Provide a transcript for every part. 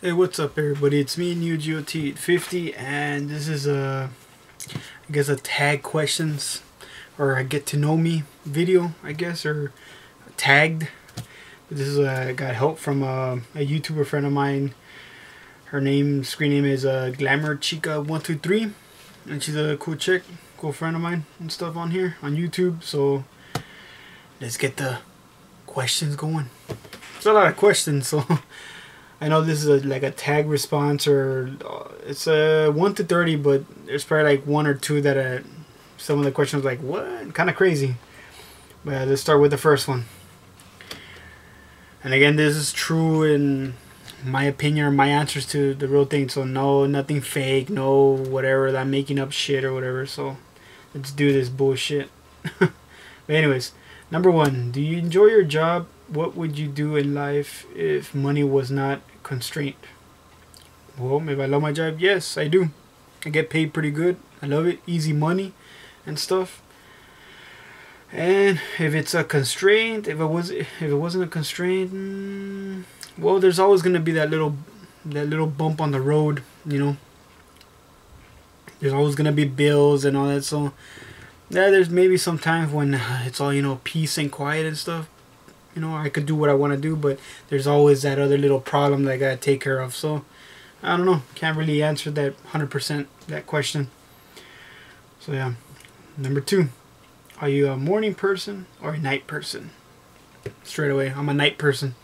Hey, what's up everybody? It's me, New GOT50, and this is I guess a tag questions or a get to know me video, I guess, or tagged. This is I got help from a YouTuber friend of mine. Her screen name is Glamour Chica 123, and she's a cool chick, cool friend of mine and stuff on here on YouTube. So let's get the questions going. It's a lot of questions, so. I know this is like a tag response, or it's a 1 to 30, but there's probably like 1 or 2 that some of the questions like what, kind of crazy. But let's start with the first one. And again, this is true in my opinion or my answers to the real thing. So no, nothing fake, no whatever that I'm making up shit or whatever. So let's do this bullshit. But anyways, number 1, do you enjoy your job? What would you do in life if money was not constraint? Well, if I love my job, yes, I do. I get paid pretty good. I love it. Easy money and stuff. And if it's a constraint, if it wasn't a constraint, well, there's always gonna be that little bump on the road, you know. There's always gonna be bills and all that. So yeah, there's maybe some times when it's all, you know, peace and quiet and stuff. You know, I could do what I want to do, but there's always that other little problem that I gotta take care of. So, I don't know. Can't really answer that 100% that question. So yeah. Number 2, are you a morning person or a night person? Straight away, I'm a night person.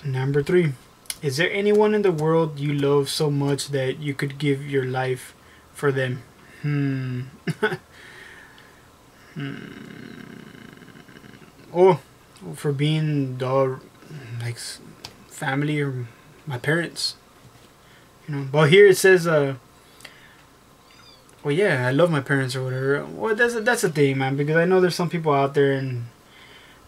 Number 3, is there anyone in the world you love so much that you could give your life for them? Oh, for being the like family or my parents, you know. But here it says, well, yeah, I love my parents or whatever. Well, that's the thing, man, because I know there's some people out there, and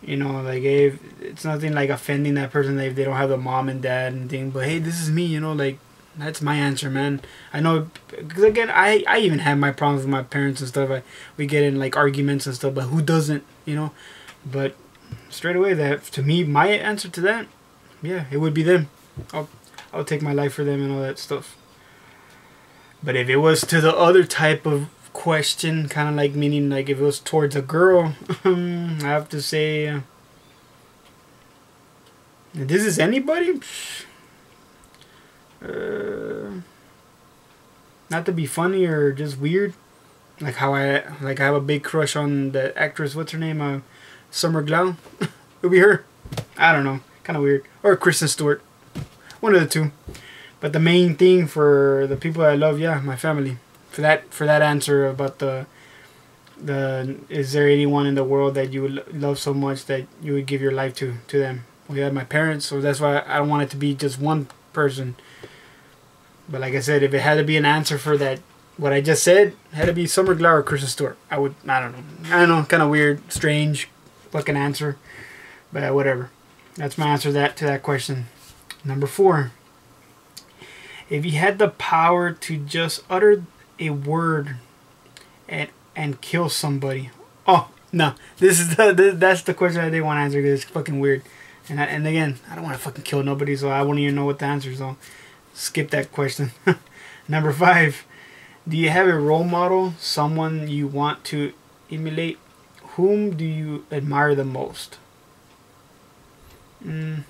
you know, like, hey, it's nothing like offending that person if they don't have a mom and dad and thing. But hey, this is me, you know, like that's my answer, man. I know, because again, I even have my problems with my parents and stuff. We get in like arguments and stuff, but who doesn't, you know? But straight away, that to me, my answer to that, yeah, it would be them. I'll take my life for them and all that stuff. But if it was to the other type of question, kind of like meaning like if it was towards a girl, I have to say, this is anybody. Not to be funny or just weird, like how I have a big crush on the actress. What's her name? Summer Glau. It'll be her. I don't know. Kind of weird. Or Kristen Stewart. One of the two. But the main thing for the people I love, yeah, my family. For that answer about the is there anyone in the world that you would love so much that you would give your life to them? Well, yeah, my parents. So that's why I don't want it to be just one person. But like I said, if it had to be an answer for that, what I just said, it had to be Summer Glau or Kristen Stewart. I don't know. Kind of weird, strange fucking answer, but whatever. That's my answer to that question. Number 4, if you had the power to just utter a word and kill somebody. Oh no, that's the question I didn't want to answer because it's fucking weird. And again, I don't want to fucking kill nobody, so I won't even know what the answer is. So skip that question. Number 5, do you have a role model, someone you want to emulate? Whom do you admire the most? Well,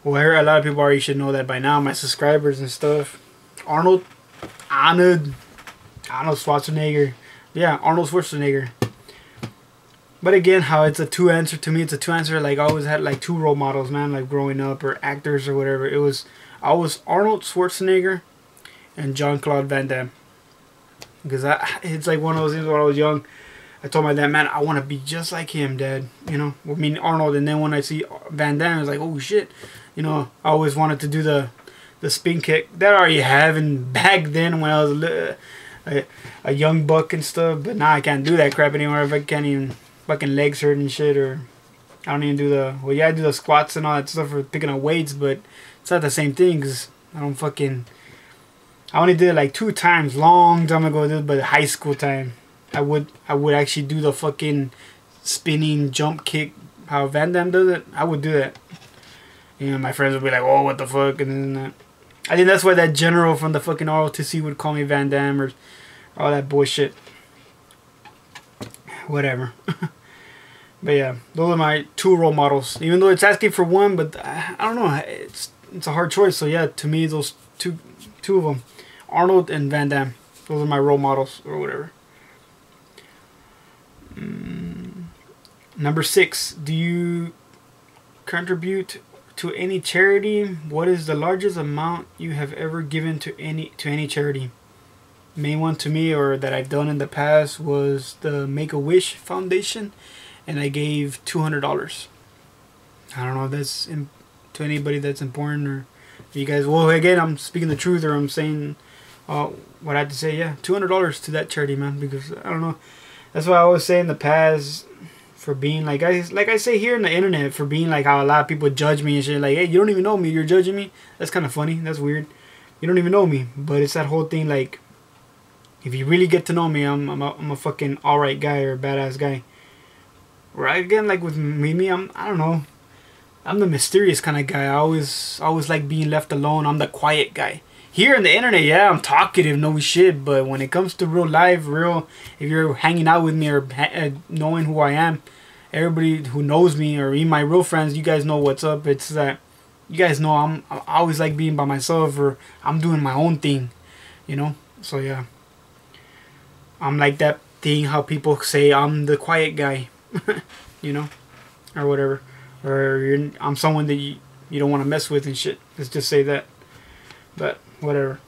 a lot of people already should know that by now, my subscribers and stuff. Arnold Schwarzenegger. Yeah, Arnold Schwarzenegger. But again, how it's a 2 answer to me. It's a 2 answer. Like I always had like 2 role models, man. Like growing up, or actors or whatever. I was Arnold Schwarzenegger and Jean-Claude Van Damme. Because it's like one of those things when I was young. I told my dad, man, I want to be just like him, Dad. You know, I mean Arnold. And then when I see Van Damme, I was like, oh shit. You know, I always wanted to do the spin kick that I already have, and back then when I was a young buck and stuff. But now I can't do that crap anymore. If I can't even fucking legs hurt and shit, or I don't even do I do the squats and all that stuff for picking up weights, but it's not the same thing because I only did it like 2 times, long time ago, but high school time. I would actually do the fucking spinning jump kick, how Van Damme does it. I would do that. You know, my friends would be like, "Oh, what the fuck?" And then I think that's why that general from the fucking ROTC would call me Van Damme or all that bullshit. Whatever. But yeah, those are my 2 role models. Even though it's asking for 1, but I don't know. It's a hard choice. So yeah, to me, those two of them, Arnold and Van Damme, those are my role models or whatever. Number 6, do you contribute to any charity? What is the largest amount you have ever given to any charity? Main one to me, or that I've done in the past, was the Make-A-Wish Foundation, and I gave $200. I don't know if that's to anybody that's important, or you guys. Well, again, I'm speaking the truth, or I'm saying what I had to say. Yeah, $200 to that charity, man, because I don't know. That's what I always say in the past, for being like I say here in the internet, for being like how a lot of people judge me and shit. Like, hey, you don't even know me, you're judging me. That's kind of funny. That's weird. You don't even know me, but it's that whole thing like, if you really get to know me, I'm a fucking alright guy or a badass guy. Right, again, like with me, I don't know. I'm the mysterious kind of guy. I always like being left alone. I'm the quiet guy. Here in the internet, yeah, I'm talkative, no shit. But when it comes to real life, if you're hanging out with me or knowing who I am, everybody who knows me or even my real friends, you guys know what's up. It's that you guys know I always like being by myself, or I'm doing my own thing, you know. So yeah, I'm like that thing how people say I'm the quiet guy, you know, or whatever, or I'm someone that you don't want to mess with and shit. Let's just say that. But whatever.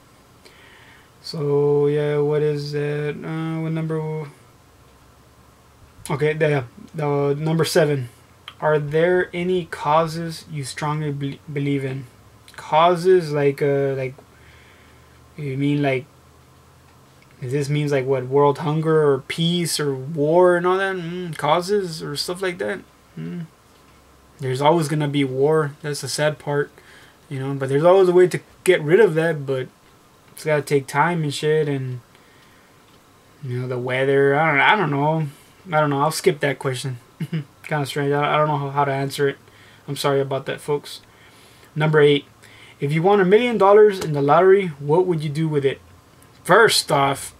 So yeah, what is that? What number? Okay, the number 7. Are there any causes you strongly believe in? Causes like you mean like? This means like what? World hunger or peace or war and all that? Causes or stuff like that? There's always gonna be war. That's the sad part, you know. But there's always a way to get rid of that. But it's gotta take time and shit, and you know, the weather. I don't know. I'll skip that question. Kind of strange. I don't know how to answer it. I'm sorry about that, folks. Number 8. If you won $1 million in the lottery, what would you do with it? First off,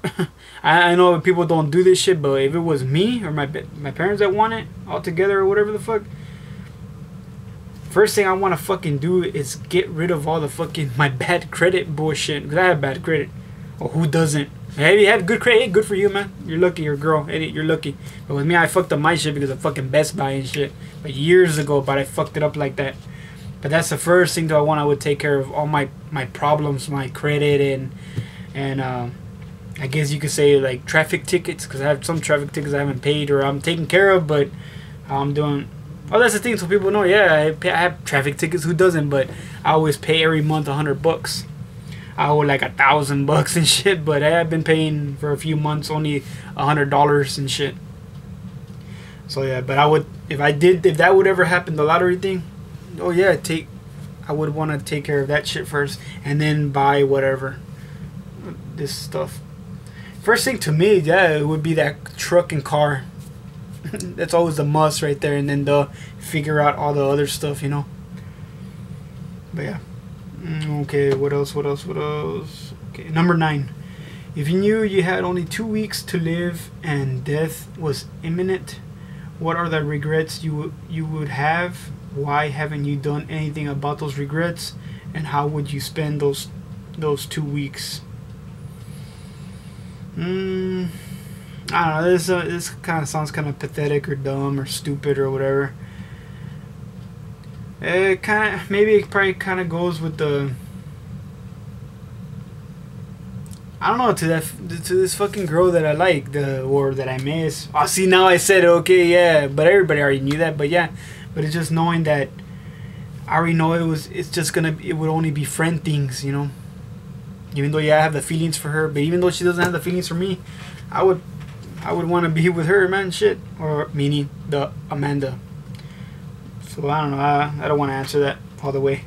I know people don't do this shit, but if it was me or my parents that won it all together or whatever the fuck, first thing I want to fucking do is get rid of all the fucking my bad credit bullshit, because I have bad credit. Or who doesn't? Hey, you have good credit. Hey, good for you, man. You're lucky. You're a girl. Hey, you're lucky. But with me, I fucked up my shit because of fucking Best Buy and shit. But years ago, but I fucked it up like that. But that's the first thing that I would take care of all my problems, my credit, and I guess you could say like traffic tickets, because I have some traffic tickets I haven't paid or I'm taking care of, but I'm doing. Oh, that's the thing, so people know. Yeah, I have traffic tickets. Who doesn't? But I always pay every month $100. I owe like $1,000 and shit, but I have been paying for a few months only $100 and shit. So yeah, but I would, if that would ever happen, the lottery thing. Oh yeah, I would want to take care of that shit first, and then buy whatever this stuff. First thing to me, yeah, it would be that truck and car. That's always the must right there, and then they'll figure out all the other stuff, you know. But yeah. Okay, what else? Okay, number 9. If you knew you had only 2 weeks to live and death was imminent, what are the regrets you would have? Why haven't you done anything about those regrets? And how would you spend those 2 weeks? I don't know. This kind of sounds kind of pathetic or dumb or stupid or whatever. It probably kind of goes with the, I don't know, to this fucking girl that I like, or that I miss. Oh, see, now I said it, okay, yeah, but everybody already knew that, but yeah, but it's just knowing that I already know it would only be friend things, you know. Even though, yeah, I have the feelings for her, but even though she doesn't have the feelings for me, I would want to be with her, man, shit, or meaning the Amanda. So I don't know. I don't want to answer that all the way.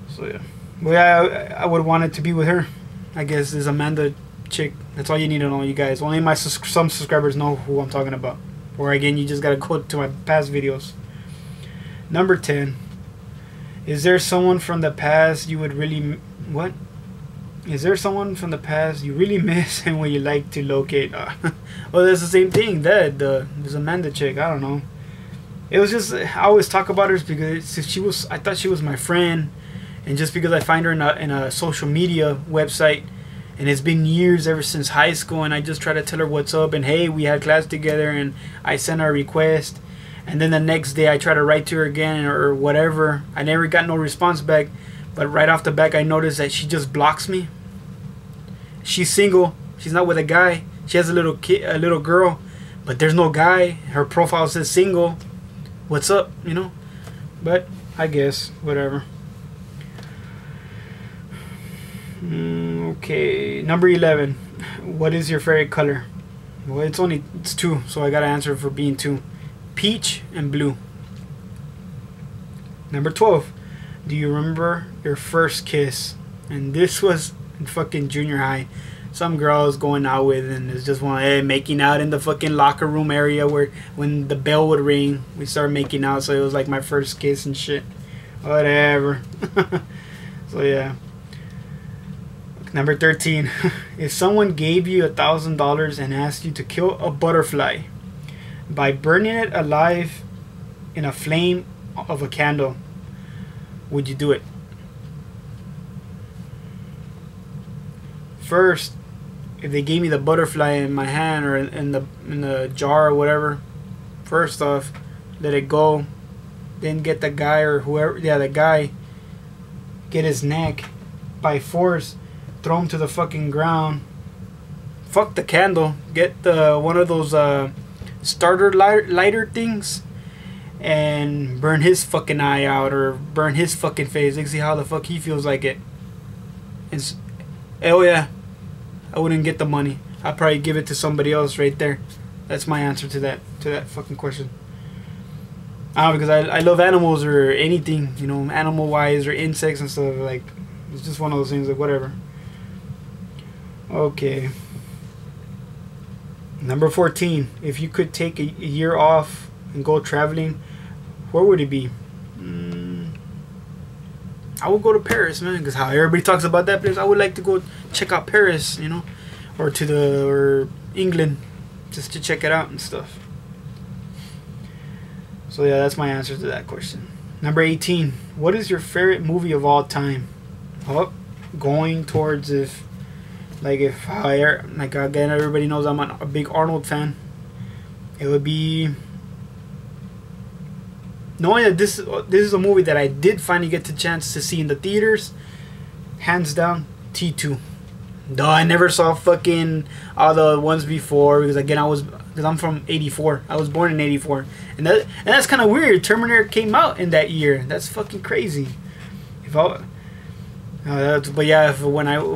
So yeah, but yeah, I would want it to be with her. I guess this Amanda chick. That's all you need to know, you guys. Only some subscribers know who I'm talking about. Or again, you just gotta go to my past videos. Number 10. Is there someone from the past you would really what? Is there someone from the past you really miss and would you like to locate? Well, that's the same thing. There's Amanda chick. I don't know. It was just I always talk about her because she was. I thought she was my friend, and just because I find her in a social media website, and it's been years ever since high school, and I just try to tell her what's up and hey, we had class together, and I sent her a request, and then the next day I try to write to her again or whatever. I never got no response back, but right off the back I noticed that she just blocks me. She's single. She's not with a guy. She has a little kid, a little girl, but there's no guy. Her profile says single. What's up, you know? But I guess whatever. Okay, number 11. What is your favorite color? Well, it's two, so I gotta answer for being two. Peach and blue. Number 12. Do you remember your first kiss? And this was in fucking junior high. Some girl I was going out with, and it's just making out in the fucking locker room area where when the bell would ring, we started making out. So it was like my first kiss and shit. Whatever. So yeah. Number 13. If someone gave you $1,000 and asked you to kill a butterfly by burning it alive in a flame of a candle, would you do it? First, if they gave me the butterfly in my hand or in the jar or whatever, first off, let it go. Then get the guy or whoever, the guy, get his neck by force, throw him to the fucking ground. Fuck the candle. Get one of those starter lighter things and burn his fucking eye out or burn his fucking face. Let's see how the fuck he feels like it. Oh yeah, I wouldn't get the money. I'd probably give it to somebody else right there. That's my answer to that fucking question. Because I love animals or anything, you know, animal wise or insects and stuff. Like, it's just one of those things, like whatever. Okay. Number 14. If you could take a year off and go traveling, where would it be? I would go to Paris, man, because how everybody talks about that place. I would like to go check out Paris, you know, or England, just to check it out and stuff. So yeah, that's my answer to that question. Number 18. What is your favorite movie of all time? Oh, going towards again, everybody knows I'm a big Arnold fan. It would be, knowing that this is a movie that I did finally get the chance to see in the theaters, hands down, T2. Though I never saw fucking all the ones before, because again I'm from '84. I was born in '84, and that's kind of weird. Terminator came out in that year. That's fucking crazy. But yeah,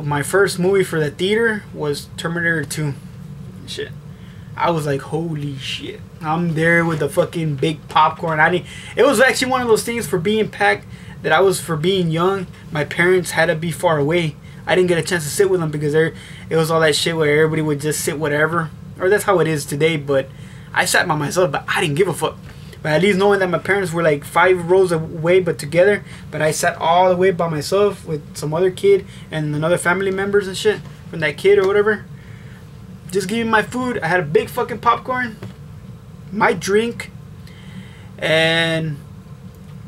my first movie for the theater was Terminator 2. Shit. I was like, holy shit. I'm there with the fucking big popcorn. It was actually one of those things for being packed that for being young. My parents had to be far away. I didn't get a chance to sit with them because it was all that shit where everybody would just sit whatever. Or that's how it is today, but I sat by myself, but I didn't give a fuck. But at least knowing that my parents were like 5 rows away but together, but I sat all the way by myself with some other kid and another family members and shit from that kid or whatever. Just give me my food. I had a big fucking popcorn, my drink, and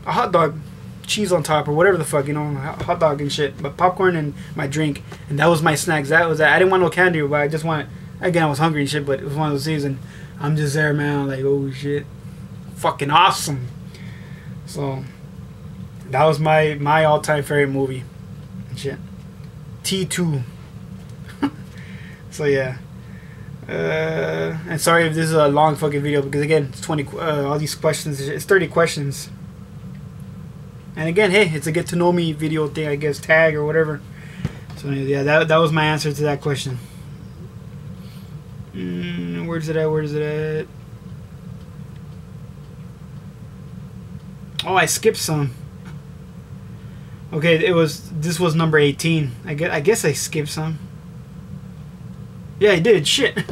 a hot dog, cheese on top or whatever the fuck, you know, hot dog and shit. But popcorn and my drink, and that was my snacks. That was that. I didn't want no candy, but I just wanted. Again, I was hungry and shit, but it was one of those things, and I'm just there, man. Like, oh shit, fucking awesome. So that was my all-time favorite movie. And shit, T2. So yeah. And sorry if this is a long fucking video, because again, it's 20 all these questions, it's 30 questions, and again, hey, it's a get to know me video thing, I guess, tag or whatever. So yeah, that was my answer to that question. Where's it at? Oh, I skipped some. Okay, this was number 18. I guess I skipped some. Yeah, I did. Shit.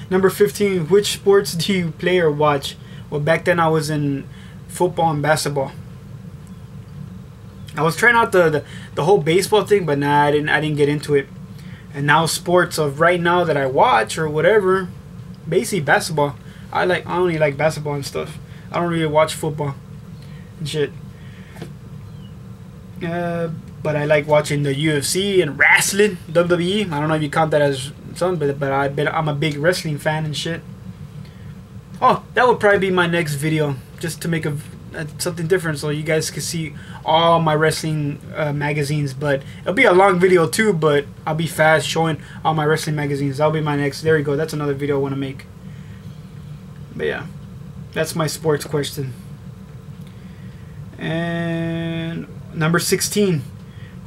Number 15. Which sports do you play or watch? Well, back then I was in football and basketball. I was trying out the whole baseball thing, but nah, I didn't get into it. And now sports of right now that I watch or whatever, basically basketball. I only like basketball and stuff. I don't really watch football and shit. But I like watching the UFC and wrestling, WWE. I don't know if you count that as something, but I'm a big wrestling fan and shit. Oh, that would probably be my next video, just to make something different so you guys can see all my wrestling magazines. But it'll be a long video too, but I'll be fast showing all my wrestling magazines. That'll be my next. There you go. That's another video I want to make. But yeah, that's my sports question. And number 16,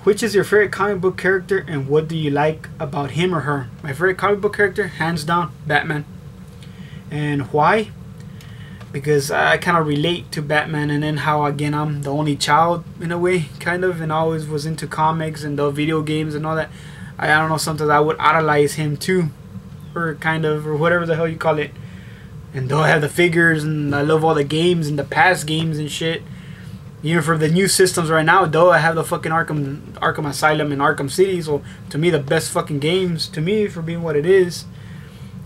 which is your favorite comic book character and what do you like about him or her? My favorite comic book character, hands down, Batman. And why? Because I kind of relate to Batman, and then how, again, I'm the only child in a way, kind of, and always was into comics and the video games and all that. I don't know, sometimes I would idolize him too, or kind of, or whatever the hell you call it. And though I have the figures and I love all the games and the past games and shit, even for the new systems right now, though I have the fucking Arkham Asylum and Arkham City, so to me the best fucking games to me for being what it is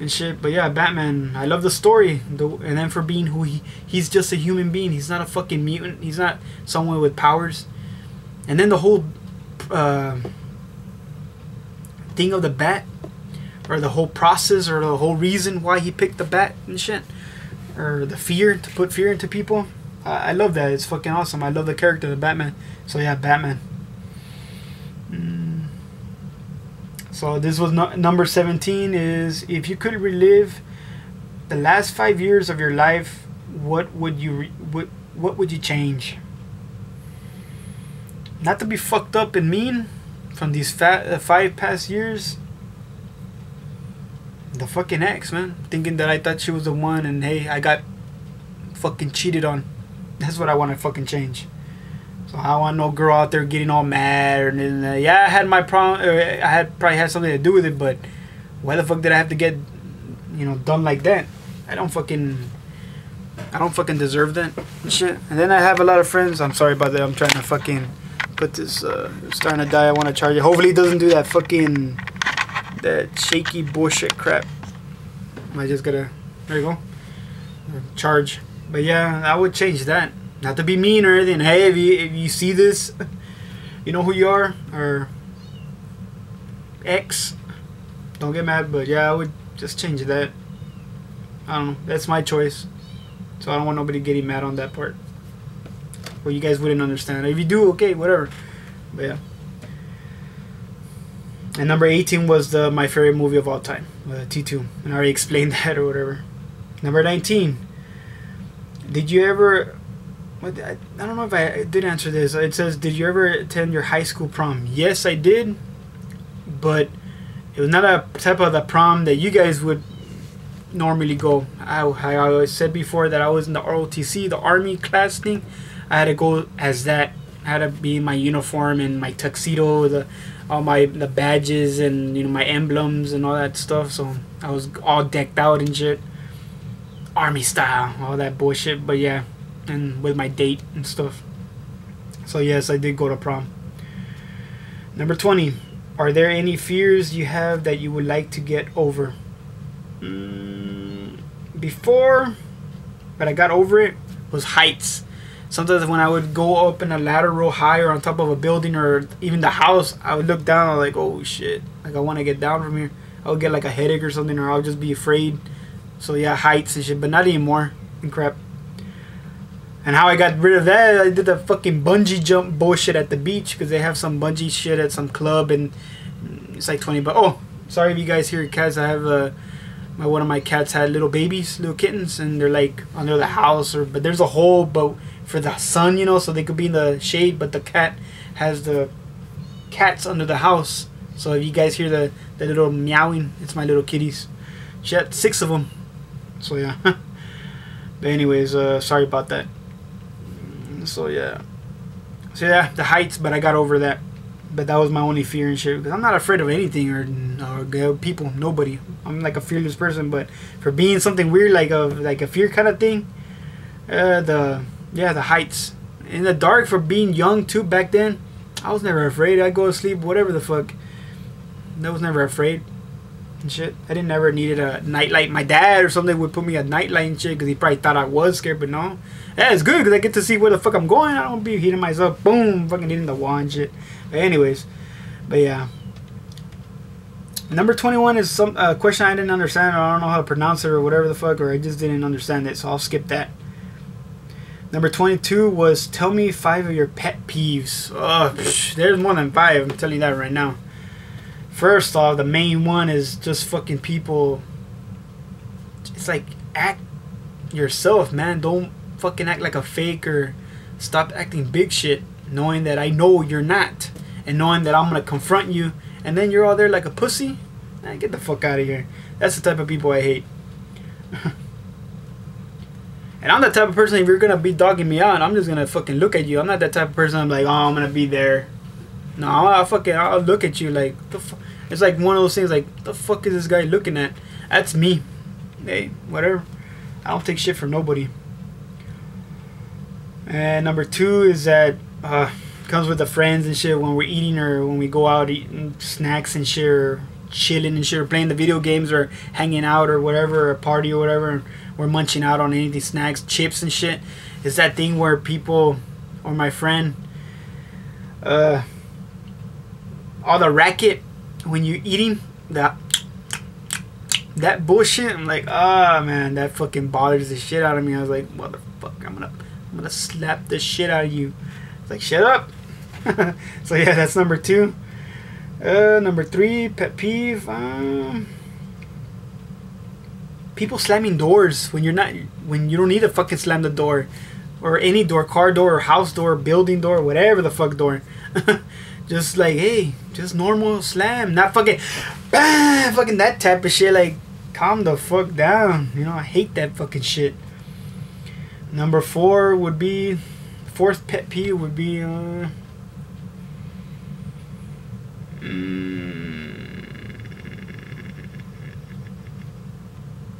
and shit. But yeah, Batman, I love the story, and then for being who he's just a human being. He's not a fucking mutant. He's not someone with powers. And then the whole thing of the bat, or the whole process, or the whole reason why he picked the bat and shit, or the fear, to put fear into people. I love that. It's fucking awesome. I love the character of Batman. So yeah, Batman. So this was number 17 is, if you could relive the last 5 years of your life, what would you change? Not to be fucked up and mean from these 5 past years. The fucking ex, man. Thinking that I thought she was the one, and hey, I got fucking cheated on. That's what I want to fucking change. So I want no girl out there getting all mad. And yeah, I had my problem. I probably had something to do with it, but why the fuck did I have to get, done like that? I don't fucking deserve that and shit. And then I have a lot of friends. I'm sorry about that. I'm trying to fucking put this. It's starting to die. I want to charge it. Hopefully it doesn't do that shaky bullshit crap. I just gotta. There you go. Charge. But yeah, I would change that. Not to be mean or anything. Hey, if you see this, you know who you are, or X. Don't get mad, but yeah, I would just change that. I don't know. That's my choice. So I don't want nobody getting mad on that part. Or you guys wouldn't understand. If you do, okay, whatever. But yeah. And number 18 was my favorite movie of all time, T2. And I already explained that or whatever. Number 19. Did you ever... I don't know if I did answer this. It says, did you ever attend your high school prom? Yes, I did. But it was not a type of the prom that you guys would normally go. I always said before that I was in the ROTC, the Army class thing. I had to go as that. I had to be in my uniform and my tuxedo, the badges and my emblems and all that stuff. So I was all decked out and shit. Army style, all that bullshit. But yeah, and with my date and stuff. So yes, I did go to prom. Number 20. Are there any fears you have that you would like to get over? Before, but I got over it, was heights. Sometimes when I would go up in a ladder real high or on top of a building or even the house, I would look down, I was like, oh shit, like I want to get down from here. I would get like a headache or something, or I'll just be afraid. So yeah, heights and shit, but not anymore and crap. And how I got rid of that, I did the fucking bungee jump bullshit at the beach, because they have some bungee shit at some club, and it's like 20 bucks. Oh, sorry if you guys hear cats. I have one of my cats had little babies, little kittens, and they're like under the house, but there's a hole, but for the sun, so they could be in the shade, but the cat has the cats under the house. So if you guys hear the little meowing, it's my little kitties. She had 6 of them. So yeah. But anyways, sorry about that. So yeah, the heights, but I got over that. But that was my only fear and shit, because I'm not afraid of anything or people, nobody. I'm like a fearless person. But for being something weird, like a fear kind of thing, the heights in the dark for being young too back then. I was never afraid. I'd go to sleep, whatever the fuck. I was never afraid and shit. I didn't never needed a nightlight. My dad or something would put me a nightlight and shit because he probably thought I was scared, but no. Yeah, it's good because I get to see where the fuck I'm going. I don't be hitting myself, boom, fucking hitting the wall and shit. But anyways, but yeah. Number 21 is some question I didn't understand, or I don't know how to pronounce it, or whatever the fuck, or I just didn't understand it, so I'll skip that. Number 22 was tell me 5 of your pet peeves. Oh, there's more than 5. I'm telling you that right now. First off, the main one is just fucking people. It's like, act yourself, man. Don't fucking act like a fake, or stop acting big shit, knowing that I know you're not, and knowing that I'm gonna confront you, and then you're all there like a pussy. Man, get the fuck out of here. That's the type of people I hate. And I'm the type of person, if you're gonna be dogging me out, I'm just gonna fucking look at you. I'm not that type of person. I'm like, oh, I'm gonna be there. No, I'll look at you like the fuck. It's like one of those things like, the fuck is this guy looking at? That's me. Hey, whatever. I don't take shit from nobody. And number 2 is that comes with the friends and shit, when we're eating or when we go out eating snacks and shit, or chilling and shit, or playing the video games, or hanging out or whatever, or a party or whatever, and we're munching out on anything, snacks, chips and shit. It's that thing where people, or my friend, all the racket when you're eating, that bullshit, I'm like, man, that fucking bothers the shit out of me. I was like, motherfucker, I'm gonna slap the shit out of you. It's like, shut up. So yeah, that's number 2. Number 3, pet peeve, people slamming doors when you don't need to fucking slam the door, or any door, car door, or house door, building door, whatever the fuck door. Just like, hey, just normal slam, not fucking bam, fucking that type of shit. Like, calm the fuck down. You know, I hate that fucking shit. Number 4 would be, 4th pet peeve would be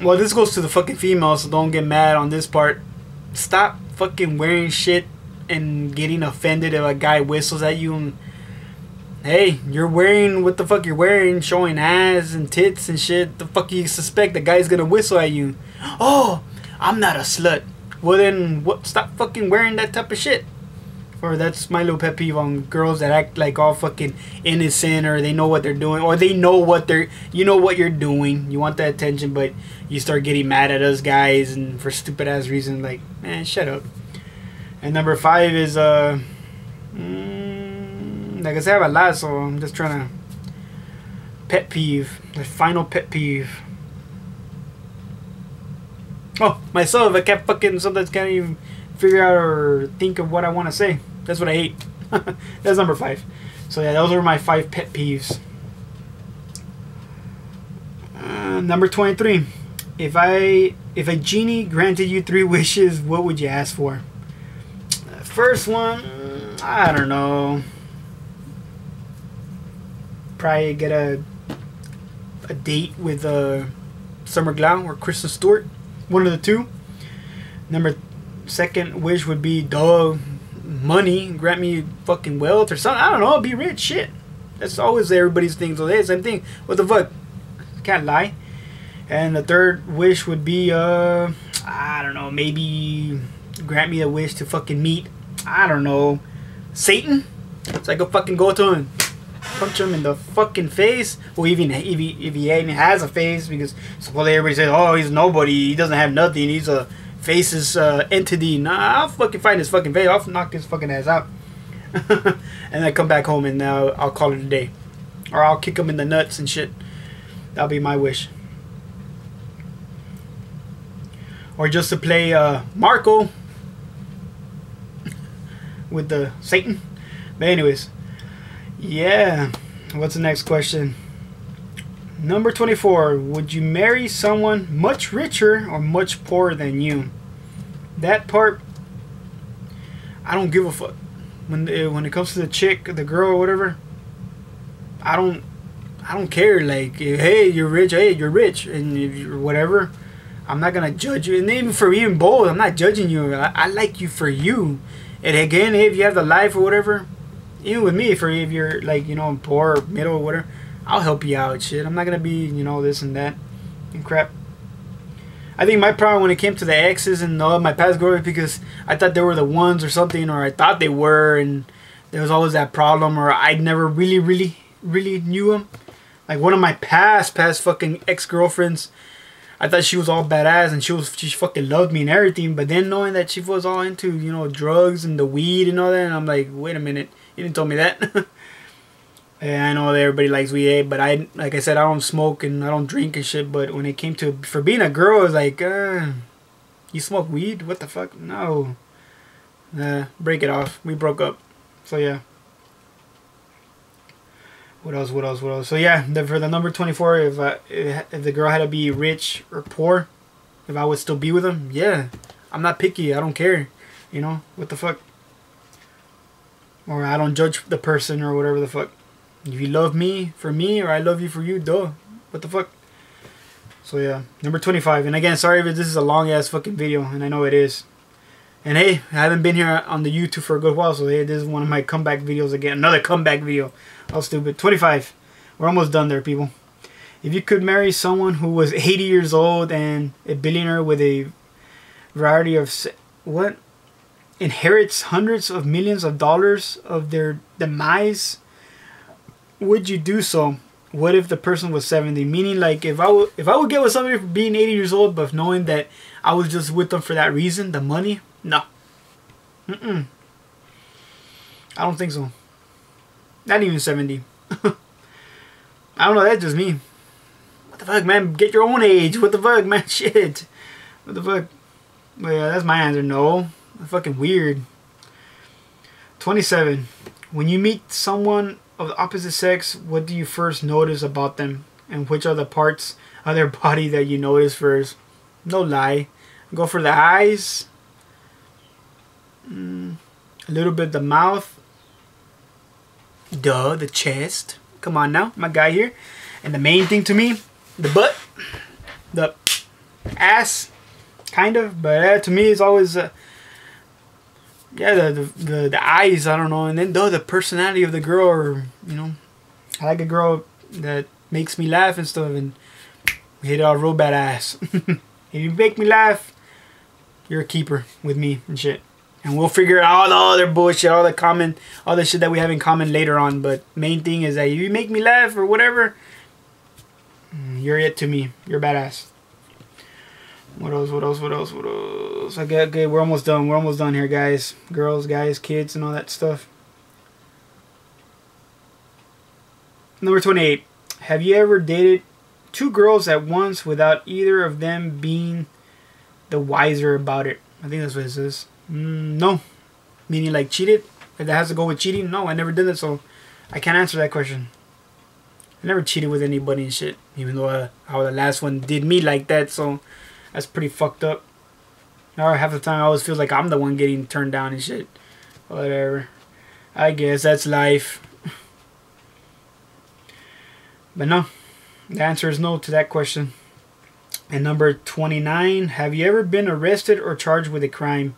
well, this goes to the fucking females, so don't get mad on this part. Stop fucking wearing shit and getting offended if a guy whistles at you. And hey, you're wearing what the fuck you're wearing, showing ass and tits and shit. The fuck you suspect the guy's gonna whistle at you? Oh, I'm not a slut. Well then, what? Stop fucking wearing that type of shit. Or that's my little pet peeve on girls that act like all fucking innocent, or they know what they're doing, or they know what they're, you know what you're doing. You want that attention, but you start getting mad at us guys and for stupid ass reasons. Like, man, shut up. And number 5 is like I said, I have a lot, so I'm just trying to pet peeve. The final pet peeve. Oh, myself. I can't fucking sometimes can't even figure out or think of what I want to say. That's what I hate. That's number 5. So yeah, those are my 5 pet peeves. Number 23. If a genie granted you 3 wishes, what would you ask for? First one, I don't know. Probably get a date with Summer Glau or Kristen Stewart. One of the two. Second wish would be money. Grant me fucking wealth or something. I don't know. Be rich. Shit. That's always everybody's thing. So hey, same thing. What the fuck? Can't lie. And the third wish would be I don't know. Maybe grant me a wish to fucking meet, I don't know, Satan. So I go fucking go to him, punch him in the fucking face. Or even if he even has a face, because supposedly everybody says, oh, he's nobody. He doesn't have nothing. He's a faceless entity. Nah, I'll fucking find his fucking face. I'll knock his fucking ass out. And then come back home and I'll call it a day. Or I'll kick him in the nuts and shit. That'll be my wish. Or just to play Marco with the Satan. But anyways, yeah. What's the next question? Number 24. Would you marry someone much richer or much poorer than you? That part, I don't give a fuck. When it comes to the chick, the girl, or whatever, I don't care. Like, hey, you're rich. Hey, you're rich, and if you're whatever, I'm not gonna judge you. And even for both, I'm not judging you. I like you for you. And again, if you have the life or whatever, even with me, if you're like, you know, poor or middle or whatever, I'll help you out. Shit, I'm not gonna be, you know, this and that and crap. I think my problem when it came to the exes and all my past girlfriends, because I thought they were the ones or something, or I thought they were, and there was always that problem, or I never really knew them. Like one of my past fucking ex-girlfriends, I thought she was all badass and she fucking loved me and everything, but then knowing that she was all into, you know, drugs and the weed and all that, and I'm like, wait a minute, you didn't tell me that. Yeah, I know that everybody likes weed, but like I said, I don't smoke and I don't drink and shit. But when it came to for being a girl, it was like, you smoke weed? What the fuck? No. Break it off. We broke up. So yeah. What else? So yeah, for the number 24, if the girl had to be rich or poor, if I would still be with him, yeah. I'm not picky. I don't care. You know, what the fuck? Or I don't judge the person or whatever the fuck. If you love me for me, or I love you for you, duh. What the fuck? So yeah, number 25. And again, sorry if this is a long ass fucking video, and I know it is. And hey, I haven't been here on the YouTube for a good while, so hey, this is one of my comeback videos again. Another comeback video. How stupid. 25. We're almost done there, people. If you could marry someone who was 80 years old and a billionaire with a variety of what? Inherits hundreds of millions of dollars of their demise, would you do so? What if the person was 70? Meaning, like, if I would get with somebody for being 80 years old, but knowing that I was just with them for that reason, the money, no. I don't think so. Not even 70. I don't know, that's just me. What the fuck, man? Get your own age. What the fuck, man? Shit. What the fuck? Well, yeah, that's my answer. No. That's fucking weird. 27. When you meet someone of the opposite sex, what do you first notice about them? And which are the parts of their body that you notice first? No lie. Go for the eyes. A little bit the mouth. Duh, the chest. Come on now, my guy here. And the main thing to me, the butt. The ass. Kind of. But to me, it's always... yeah, the eyes, I don't know, and then the personality of the girl, or, you know, I like a girl that makes me laugh and stuff, and hit it all real badass. If you make me laugh, you're a keeper with me and shit. And we'll figure out all the other bullshit, all the shit that we have in common later on, but main thing is that if you make me laugh or whatever, you're it to me. You're badass. What else? Okay, we're almost done. We're almost done here, guys. Girls, guys, kids, and all that stuff. Number 28. Have you ever dated two girls at once without either of them being the wiser about it? I think that's what it says. No. Meaning like cheated? If that has to go with cheating? No, I never did that, so I can't answer that question. I never cheated with anybody and shit. Even though how the last one did me like that, so... that's pretty fucked up. Or half the time I always feel like I'm the one getting turned down and shit. Whatever. I guess that's life. But no. The answer is no to that question. And number 29. Have you ever been arrested or charged with a crime?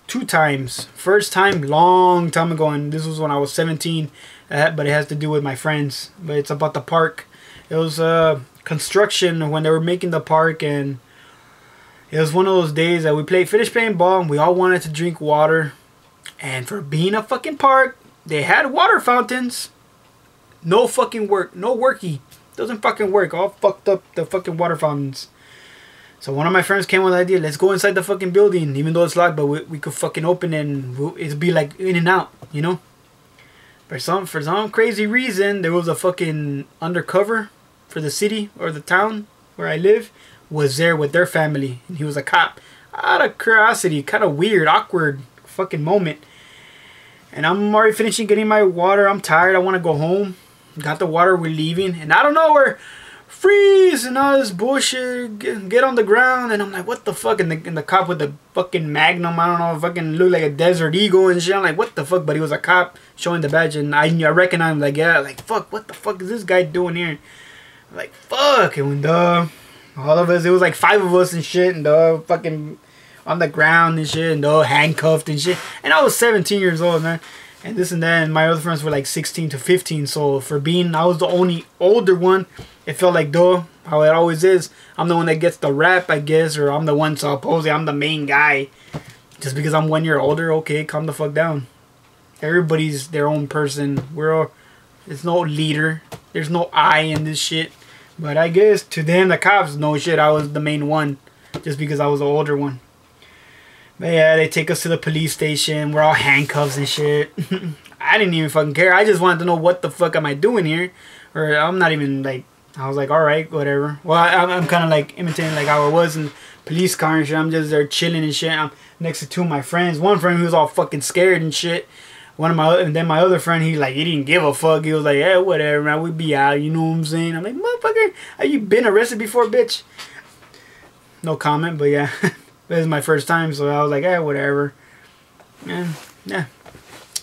2 times. First time, long time ago. And this was when I was 17. But it has to do with my friends. But it's about the park. It was construction when they were making the park, and... it was one of those days that we finished playing ball, and we all wanted to drink water. And for being a fucking park, they had water fountains. No fucking work. No worky. Doesn't fucking work. All fucked up, the fucking water fountains. So one of my friends came with the idea, let's go inside the fucking building. Even though it's locked, but we could fucking open it, and it'd be like in and out, you know? For some crazy reason, there was a fucking undercover for the city or the town where I live. Was there with their family, and he was a cop. Out of curiosity, kind of weird, awkward fucking moment. And I'm already finishing getting my water. I'm tired. I want to go home. Got the water. We're leaving, and I don't know, we're freeze and all this bullshit. Get on the ground, and I'm like, what the fuck? And the cop with the fucking Magnum, I don't know, fucking looked like a Desert Eagle and shit. I'm like, what the fuck? But he was a cop showing the badge, and I recognized him. Like, yeah, like fuck, what the fuck is this guy doing here? I'm like, fuck, and when all of us, it was like 5 of us and shit, and fucking on the ground and shit, and all handcuffed and shit. And I was 17 years old, man. And this and that, and my other friends were like 16 to 15. So for being, I was the only older one, it felt like, though, how it always is, I'm the one that gets the rap, I guess, or I'm the one supposedly I'm the main guy. Just because I'm 1 year older, okay, calm the fuck down. Everybody's their own person. There's no leader. There's no I in this shit. But I guess to them, the cops, no shit, I was the main one. Just because I was the older one. But yeah, they take us to the police station. We're all handcuffs and shit. I didn't even fucking care. I just wanted to know what the fuck am I doing here. Or I'm not even like, I was like, alright, whatever. Well, I'm kind of like imitating like how I was in police car and shit. I'm just there chilling and shit. I'm next to two of my friends. One friend who was all fucking scared and shit. And then my other friend, he didn't give a fuck. He was like, yeah, whatever, man, we be out, you know what I'm saying? I'm like, motherfucker, have you been arrested before, bitch? No comment, but yeah. This is my first time, so I was like, yeah, whatever. And yeah.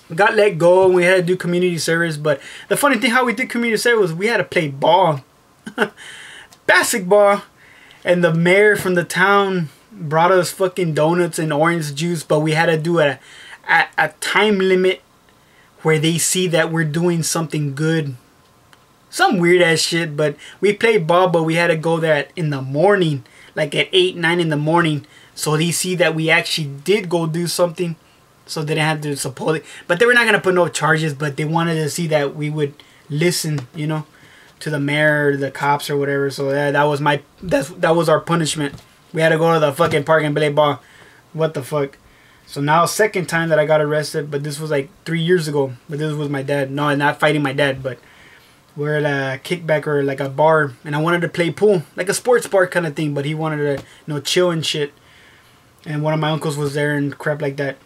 We got let go, and we had to do community service, but the funny thing how we did community service was we had to play ball. Basketball. And the mayor from the town brought us fucking donuts and orange juice, but we had to do a time limit where they see that we're doing something good. Some weird ass shit, but we played ball, but we had to go there in the morning, like at 8, 9 in the morning. So they see that we actually did go do something. So they didn't have to support it. But they were not going to put no charges, but they wanted to see that we would listen, you know, to the mayor or the cops or whatever. So that was that was our punishment. We had to go to the fucking park and play ball. What the fuck? So now, second time that I got arrested, but this was like 3 years ago. But this was my dad. No, not fighting my dad, but we're at a kickback or like a bar, and I wanted to play pool, like a sports bar kind of thing. But he wanted to, you know, chill and shit. And one of my uncles was there and crap like that.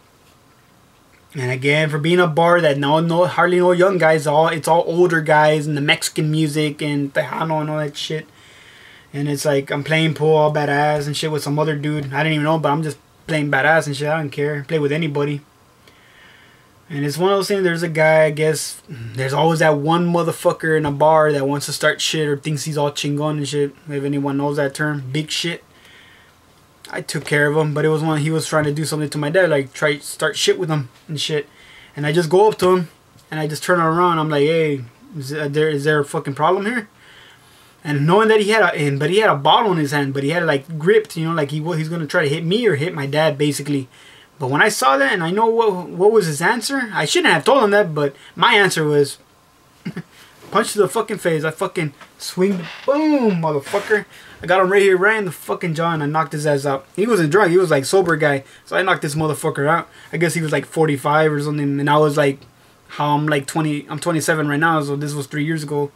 And again, for being a bar that hardly no young guys, it's all older guys and the Mexican music and Tejano and all that shit. And it's like I'm playing pool all badass and shit with some other dude I didn't even know, but I'm just playing badass and shit. I don't care. Play with anybody. And it's one of those things, there's a guy, I guess, there's always that one motherfucker in a bar that wants to start shit or thinks he's all chingon and shit. If anyone knows that term, big shit. I took care of him, but it was when he was trying to do something to my dad, like try to start shit with him and shit. And I just go up to him, and I just turn around. I'm like, hey, is there a fucking problem here? And knowing that he had a bottle in his hand, but he had it like gripped, you know, like he's gonna try to hit me or hit my dad, basically. But when I saw that and I know what was his answer, I shouldn't have told him that, but my answer was punch to the fucking face. I fucking swing, boom, motherfucker. I got him right here, right in the fucking jaw, and I knocked his ass out. He wasn't drunk, he was like sober guy. So I knocked this motherfucker out. I guess he was like 45 or something, and I was like, how I'm like 20, I'm 27 right now, so this was 3 years ago.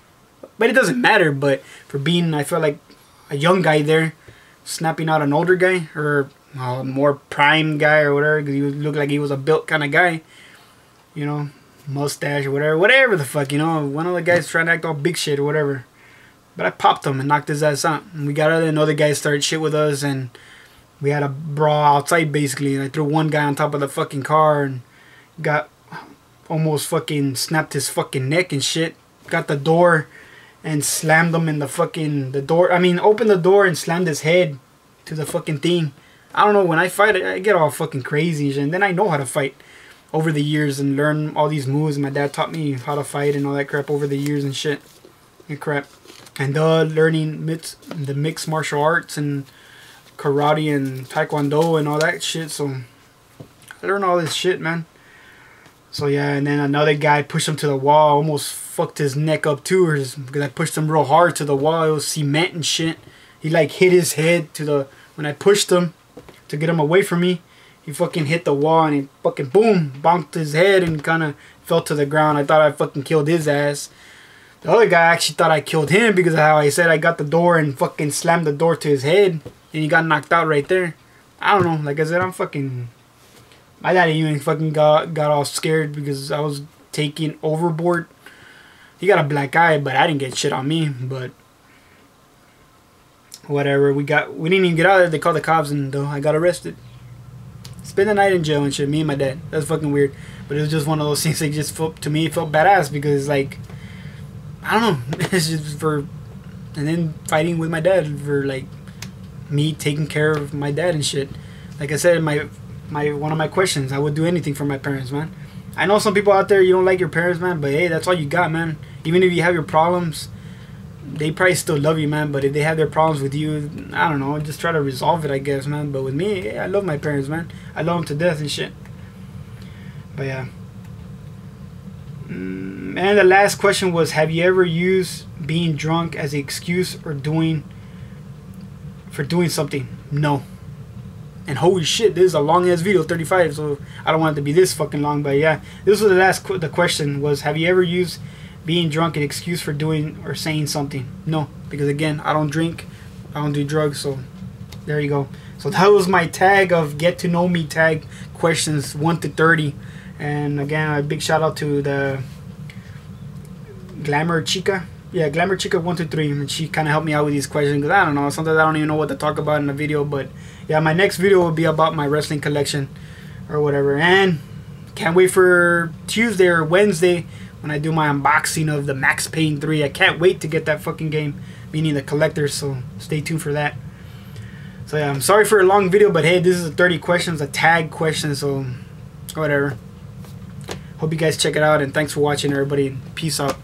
But it doesn't matter, but for being, I felt like a young guy there, snapping out an older guy, or a more prime guy or whatever, because he looked like he was a built kind of guy, you know, mustache or whatever the fuck, you know, one of the guys trying to act all big shit or whatever. But I popped him and knocked his ass out. And we got out, and another guy started shit with us, and we had a brawl outside basically. And I threw one guy on top of the fucking car and got almost fucking snapped his fucking neck and shit. Got the door and slammed him in the door. I mean, opened the door and slammed his head to the fucking thing. I don't know, when I fight, I get all fucking crazy, and then I know how to fight over the years and learn all these moves. My dad taught me how to fight and all that crap over the years and shit and crap. And learning the mixed martial arts and karate and taekwondo and all that shit. So I learned all this shit, man. So yeah, and then another guy pushed him to the wall, almost fucked his neck up too, because I pushed him real hard to the wall. It was cement and shit. He like hit his head when I pushed him to get him away from me. He fucking hit the wall and he fucking boom, bonked his head and kind of fell to the ground. I thought I fucking killed his ass. The other guy actually thought I killed him because of how I said I got the door and fucking slammed the door to his head. And he got knocked out right there. I don't know. Like I said, I'm fucking... My dad even fucking got all scared because I was taking overboard. He got a black eye, but I didn't get shit on me. But... whatever. We didn't even get out of there. They called the cops and I got arrested. Spent the night in jail and shit. Me and my dad. That's fucking weird. But it was just one of those things that just felt, to me, it felt badass because like... I don't know, it's just for, and then fighting with my dad for like me taking care of my dad and shit. like I said in my one of my questions, I would do anything for my parents, man. I know some people out there, you don't like your parents, man, but hey, that's all you got, man. Even if you have your problems, they probably still love you, man. But if they have their problems with you, I don't know, just try to resolve it, I guess, man. But with me, yeah, I love my parents, man. I love them to death and shit. But yeah. And the last question was, have you ever used being drunk as an excuse for doing something? No. And holy shit, this is a long ass video, 35, so I don't want it to be this fucking long. But yeah, this was the question was, have you ever used being drunk an excuse for doing or saying something? No, because again, I don't drink, I don't do drugs, so there you go. So that was my tag of get to know me tag questions 1 to 30. And again, a big shout out to the Glamour Chica. Yeah, Glamour Chica 1 to 3, and she kind of helped me out with these questions, because I don't know, sometimes I don't even know what to talk about in the video. But yeah, my next video will be about my wrestling collection or whatever. And can't wait for Tuesday or Wednesday when I do my unboxing of the Max Payne 3. I can't wait to get that fucking game, meaning the collector, so stay tuned for that. So yeah, I'm sorry for a long video, but hey, this is a 30 questions, a tag question, so whatever. Hope you guys check it out, and thanks for watching, everybody. Peace out.